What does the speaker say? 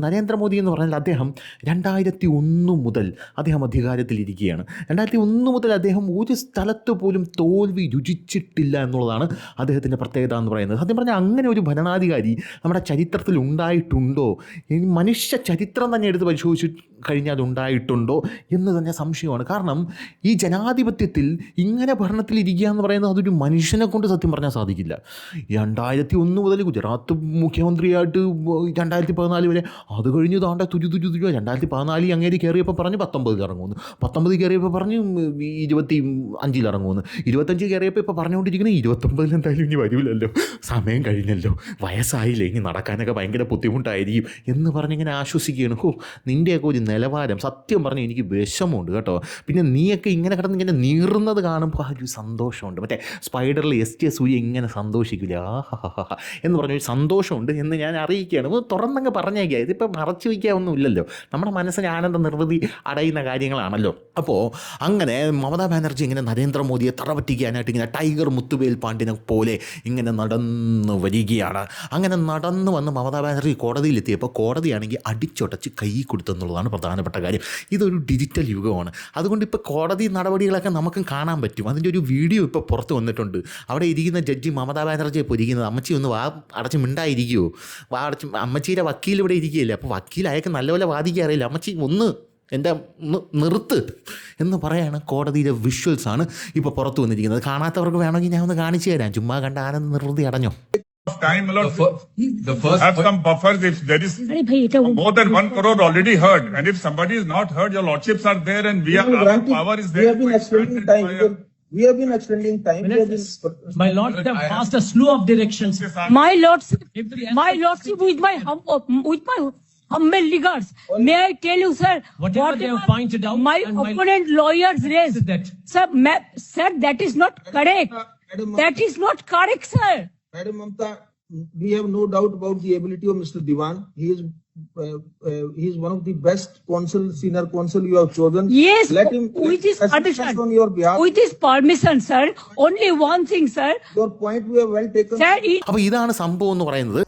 നരേന്ദ്രമോദി എന്ന് പറഞ്ഞാൽ അദ്ദേഹം 2001 മുതൽ അദ്ദേഹം അധികാരത്തിലിരിക്കുകയാണ്. 2001 മുതൽ അദ്ദേഹം ഒരു സ്ഥലത്ത് പോലും തോൽവി രുചിച്ചിട്ടില്ല എന്നുള്ളതാണ് അദ്ദേഹത്തിൻ്റെ പ്രത്യേകത എന്ന് പറയുന്നത്. സത്യം പറഞ്ഞാൽ അങ്ങനെ ഒരു ഭരണാധികാരി നമ്മുടെ ചരിത്രത്തിൽ ഉണ്ടായിട്ടുണ്ടോ, മനുഷ്യ ചരിത്രം തന്നെ എടുത്ത് പരിശോധിച്ച് കഴിഞ്ഞാൽ ഉണ്ടായിട്ടുണ്ടോ എന്ന് തന്നെ സംശയമാണ്. കാരണം ഈ ജനാധിപത്യത്തിൽ ഇങ്ങനെ ഭരണത്തിലിരിക്കുക എന്ന് പറയുന്നത് അതൊരു മനുഷ്യനെ കൊണ്ട് സത്യം പറഞ്ഞാൽ സാധിക്കില്ല. 2001 മുതൽ ഗുജറാത്ത് മുഖ്യമന്ത്രിയായിട്ട് 2014 വരെ, അത് കഴിഞ്ഞ് താണ്ട തുരു 2014 അങ്ങേരി കയറിയപ്പോൾ പറഞ്ഞ് 19 ഇറങ്ങുമെന്ന്, 19 കയറിയപ്പോൾ പറഞ്ഞ് 25 ഇറങ്ങുമെന്ന്, 25 കയറിയപ്പോൾ ഇപ്പോൾ പറഞ്ഞുകൊണ്ടിരിക്കുന്നത് 29 എന്തായാലും ഇനി വരില്ലല്ലോ, സമയം കഴിഞ്ഞല്ലോ, വയസ്സായില്ലേ, ഇനി നടക്കാനൊക്കെ ഭയങ്കര ബുദ്ധിമുട്ടായിരിക്കും എന്ന് പറഞ്ഞിങ്ങനെ ആശ്വസിക്കുകയാണ്. നിൻ്റെയൊക്കെ ഒരു നിലവാരം സത്യം പറഞ്ഞാൽ എനിക്ക് വിഷമമുണ്ട് കേട്ടോ. പിന്നെ നീയൊക്കെ ഇങ്ങനെ കിടന്ന് ഇങ്ങനെ നീറുന്നത് കാണുമ്പോൾ ആ ഒരു സന്തോഷമുണ്ട്. മറ്റേ സ്പൈഡറിൽ SJ സൂര്യ ഇങ്ങനെ സന്തോഷിക്കില്ല, ആഹാ എന്ന് പറഞ്ഞൊരു സന്തോഷമുണ്ട് എന്ന് ഞാൻ അറിയിക്കുകയാണ്. തുറന്നങ്ങ് പറഞ്ഞേക്കുക, ഇതിപ്പോൾ മറച്ചു വയ്ക്കാനൊന്നും ഇല്ലല്ലോ, നമ്മുടെ മനസ്സിന് ആനന്ദ നിർവൃതി അടയുന്ന കാര്യങ്ങളാണല്ലോ. അപ്പോൾ അങ്ങനെ മമതാ ബാനർജി ഇങ്ങനെ നരേന്ദ്രമോദിയെ തറപറ്റിക്കാനായിട്ട് ഇങ്ങനെ ടൈഗർ മുത്തുവേൽ പാണ്ഡ്യനെ പോലെ ഇങ്ങനെ നടന്നു വരികയാണ്. അങ്ങനെ നടന്നു വന്ന് മമതാ ബാനർജി കോടതിയിലെത്തിയപ്പോൾ കോടതിയാണെങ്കിൽ അടിച്ചൊടച്ച് കൈ കൊടുത്തെന്നുള്ളതാണ് പ്രധാനപ്പെട്ട കാര്യം. ഇതൊരു ഡിജിറ്റൽ യുഗമാണ്, അതുകൊണ്ട് ഇപ്പോൾ കോടതി നടപടികളൊക്കെ നമുക്കും കാണാൻ പറ്റും. അതിൻ്റെ ഒരു വീഡിയോ ഇപ്പോൾ പുറത്ത് വന്നിട്ടുണ്ട്. അവിടെ ഇരിക്കുന്ന ജഡ്ജി മമതാ ബാനർജിയെ പൊരിക്കുന്നത്, അമ്മച്ചി ഒന്ന് വാ അടച്ച് മിണ്ടായിരിക്കുമോ, വാ അടച്ച്, അമ്മച്ചിയുടെ വക്കീൽ ഇവിടെ ഇരിക്കുകയില്ലേ, അപ്പോൾ വക്കീൽ അയാൾക്ക് നല്ലപോലെ വാദിക്കാറിയില്ല, അമ്മച്ചി ഒന്ന് എൻ്റെ നിർത്ത് എന്ന് പറയാണ്. കോടതിയിലെ വിഷ്വൽസാണ് ഇപ്പോൾ പുറത്തു വന്നിരിക്കുന്നത്. കാണാത്തവർക്ക് വേണമെങ്കിൽ ഞാൻ ഒന്ന് കാണിച്ചു തരാം, ചുമ്മാ കണ്ട ആനന്ദ നിർവൃതി അടഞ്ഞോ. Time allowed. The first have some buffers if there is more than 1 crore already heard, and if somebody is not heard, your lordships are there, and our power is there. We have been extending time. We have been extending time. My lord, they have passed a slew of directions. My lordship, with my humble regards, may I tell you, sir, Whatever they have pointed out, my opponent lawyers raised that. Sir, that is not correct. That is not correct, sir. Madam Mamta, we have no doubt about the ability of Mr. Diwan. He is one of the best senior counsel you have chosen. Yes, let him with his permission, on your behalf. With his permission, sir. Only one thing, sir. Your point we have well taken. Sir, അപ്പോൾ ഇതാണ് സംഭവം എന്ന് പറയുന്നത്.